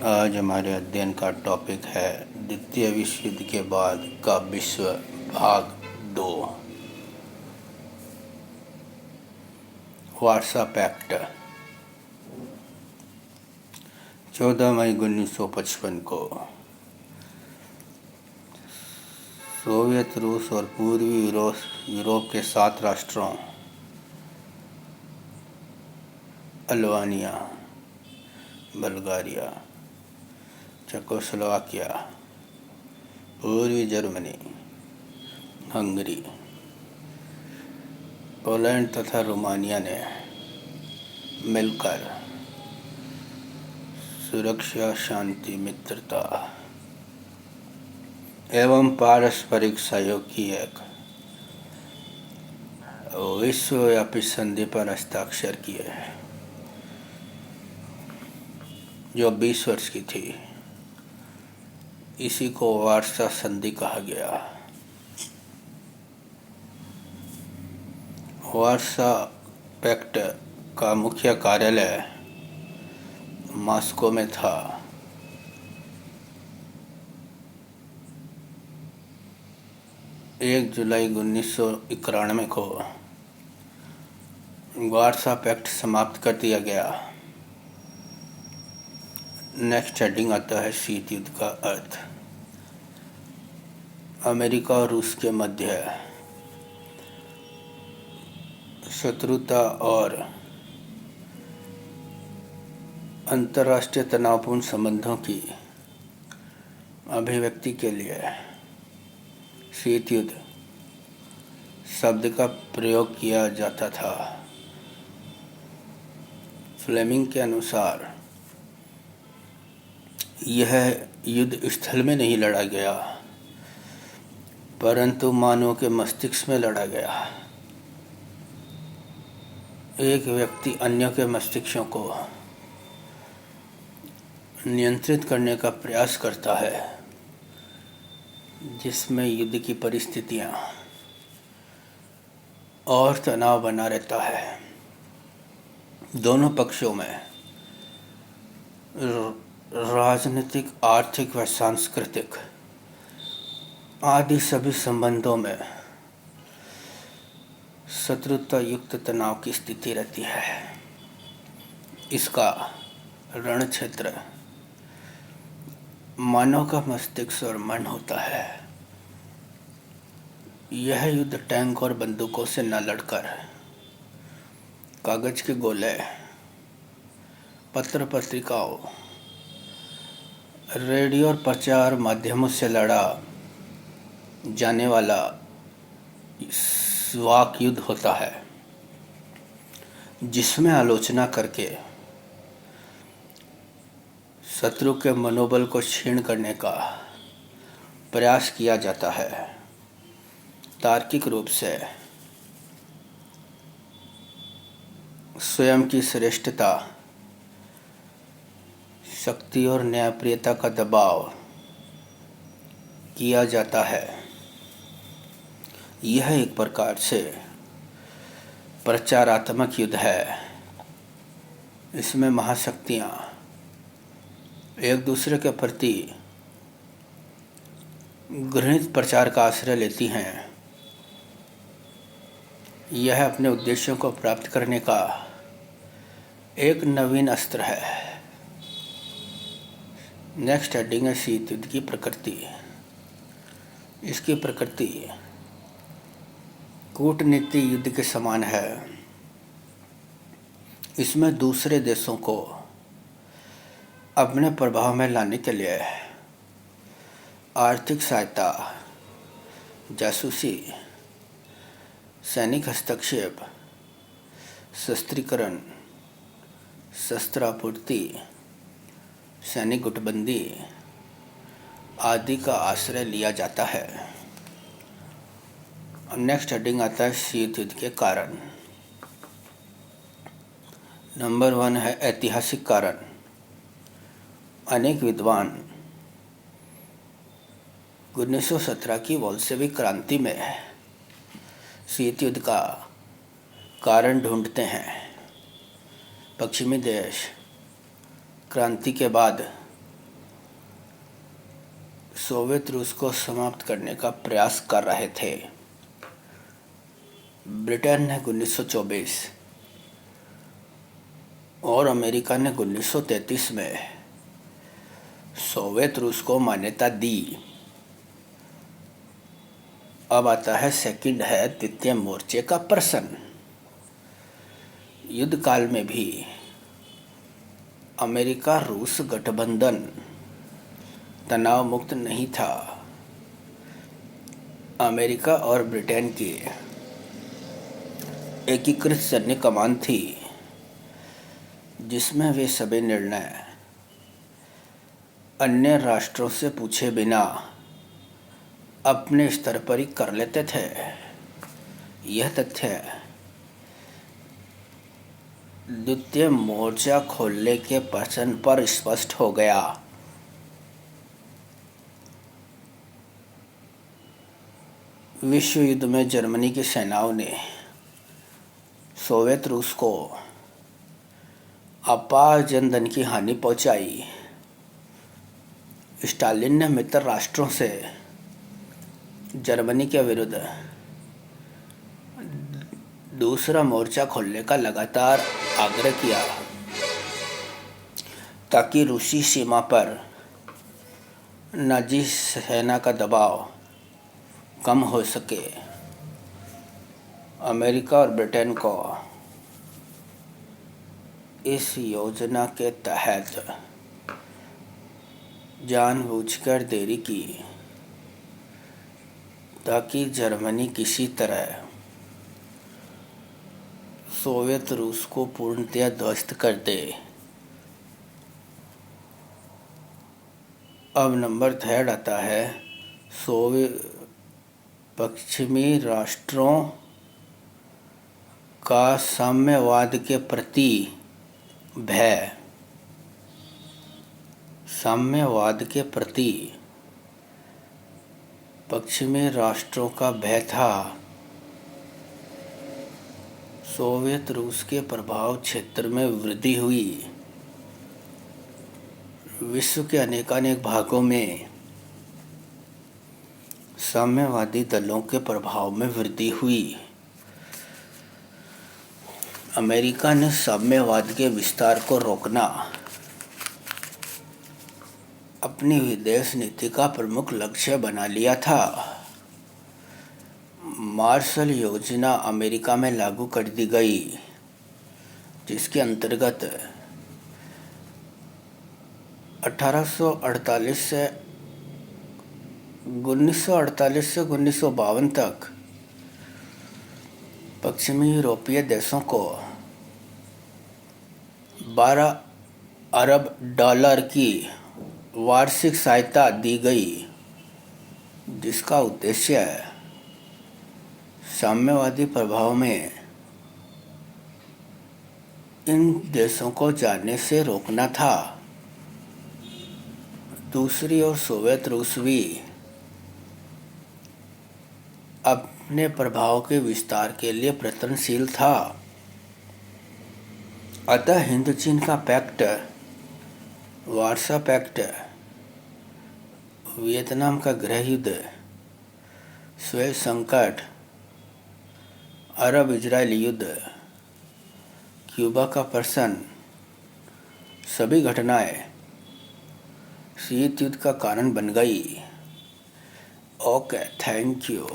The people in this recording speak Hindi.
आज हमारे अध्ययन का टॉपिक है द्वितीय विश्व युद्ध के बाद का विश्व भाग 2। वार्सा पैक्ट 14 मई 1955 को सोवियत रूस और पूर्वी यूरोप के 7 राष्ट्रों अल्बानिया, बल्गारिया, चेकोस्लोवाकिया, पूर्वी जर्मनी, हंगरी, पोलैंड तथा रोमानिया ने मिलकर सुरक्षा, शांति, मित्रता एवं पारस्परिक सहयोग की एक विश्वव्यापी संधि पर हस्ताक्षर किए जो 20 वर्ष की थी। इसी को वार्सा संधि कहा गया। वार्सा पैक्ट का मुख्य कार्यालय मॉस्को में था। एक जुलाई 1991 को वार्सा पैक्ट समाप्त कर दिया गया। नेक्स्ट हेडिंग आता है शीत युद्ध का अर्थ। अमेरिका और रूस के मध्य शत्रुता और अंतर्राष्ट्रीय तनावपूर्ण संबंधों की अभिव्यक्ति के लिए शीत युद्ध शब्द का प्रयोग किया जाता था। फ्लेमिंग के अनुसार यह युद्ध स्थल में नहीं लड़ा गया, परंतु मानव के मस्तिष्क में लड़ा गया। एक व्यक्ति अन्य के मस्तिष्कों को नियंत्रित करने का प्रयास करता है, जिसमें युद्ध की परिस्थितियां और तनाव बना रहता है। दोनों पक्षों में राजनीतिक, आर्थिक व सांस्कृतिक आदि सभी संबंधों में शत्रुता युक्त तनाव की स्थिति रहती है। इसका रण क्षेत्र मानव का मस्तिष्क और मन होता है। यह युद्ध टैंक और बंदूकों से न लड़कर कागज के गोले, पत्र पत्रिकाओं, रेडियो और प्रचार माध्यमों से लड़ा जाने वाला वाक युद्ध होता है, जिसमें आलोचना करके शत्रु के मनोबल को क्षीण करने का प्रयास किया जाता है। तार्किक रूप से स्वयं की श्रेष्ठता, शक्ति और न्यायप्रियता का दबाव किया जाता है। यह एक प्रकार से प्रचारात्मक युद्ध है। इसमें महाशक्तियां एक दूसरे के प्रति घृणित प्रचार का आश्रय लेती हैं। यह अपने उद्देश्यों को प्राप्त करने का एक नवीन अस्त्र है। नेक्स्ट हेडिंग है शीत युद्ध की प्रकृति। इसकी प्रकृति कूटनीति युद्ध के समान है। इसमें दूसरे देशों को अपने प्रभाव में लाने के लिए आर्थिक सहायता, जासूसी, सैनिक हस्तक्षेप, शस्त्रीकरण, शस्त्र आपूर्ति, सैनिक गुटबंदी आदि का आश्रय लिया जाता है। नेक्स्ट हेडिंग आता है शीत युद्ध के कारण। नंबर 1 है ऐतिहासिक कारण। अनेक विद्वान 1917 की बोल्शेविक क्रांति में शीत युद्ध का कारण ढूंढते हैं। पश्चिमी देश क्रांति के बाद सोवियत रूस को समाप्त करने का प्रयास कर रहे थे। ब्रिटेन ने 1924 और अमेरिका ने 1933 में सोवियत रूस को मान्यता दी। अब आता है सेकंड है द्वितीय मोर्चे का प्रश्न। युद्ध काल में भी अमेरिका रूस गठबंधन तनाव मुक्त नहीं था। अमेरिका और ब्रिटेन की एकीकृत सैन्य कमान थी, जिसमें वे सभी निर्णय अन्य राष्ट्रों से पूछे बिना अपने स्तर पर ही कर लेते थे। यह तथ्य द्वितीय मोर्चा खोलने के प्रश्न पर स्पष्ट हो गया। विश्व युद्ध में जर्मनी की सेनाओं ने सोवियत रूस को अपार जनधन की हानि पहुंचाई। स्टालिन ने मित्र राष्ट्रों से जर्मनी के विरुद्ध दूसरा मोर्चा खोलने का लगातार आग्रह किया, ताकि रूसी सीमा पर नाजी सेना का दबाव कम हो सके। अमेरिका और ब्रिटेन को इस योजना के तहत जानबूझकर देरी की, ताकि जर्मनी किसी तरह सोवियत रूस को पूर्णतया ध्वस्त कर दे। अब नंबर थर्ड आता है पश्चिमी राष्ट्रों का साम्यवाद के प्रति भय। साम्यवाद के प्रति पश्चिमी राष्ट्रों का भय था। सोवियत रूस के प्रभाव क्षेत्र में वृद्धि हुई। विश्व के अनेकानेक भागों में साम्यवादी दलों के प्रभाव में वृद्धि हुई। अमेरिका ने साम्यवाद के विस्तार को रोकना अपनी विदेश नीति का प्रमुख लक्ष्य बना लिया था। मार्शल योजना अमेरिका में लागू कर दी गई, जिसके अंतर्गत 1948 से 1952 तक पश्चिमी यूरोपीय देशों को 12 अरब डॉलर की वार्षिक सहायता दी गई, जिसका उद्देश्य साम्यवादी प्रभाव में इन देशों को जाने से रोकना था। दूसरी ओर सोवियत रूस भी अपने प्रभाव के विस्तार के लिए प्रयत्नशील था। अतः हिंद चीन का पैक्ट, वार्सा पैक्ट, वियतनाम का गृह युद्ध, स्वेज संकट, अरब इजरायल युद्ध, क्यूबा का प्रश्न, सभी घटनाएं शीत युद्ध का कारण बन गई। Okay, thank you.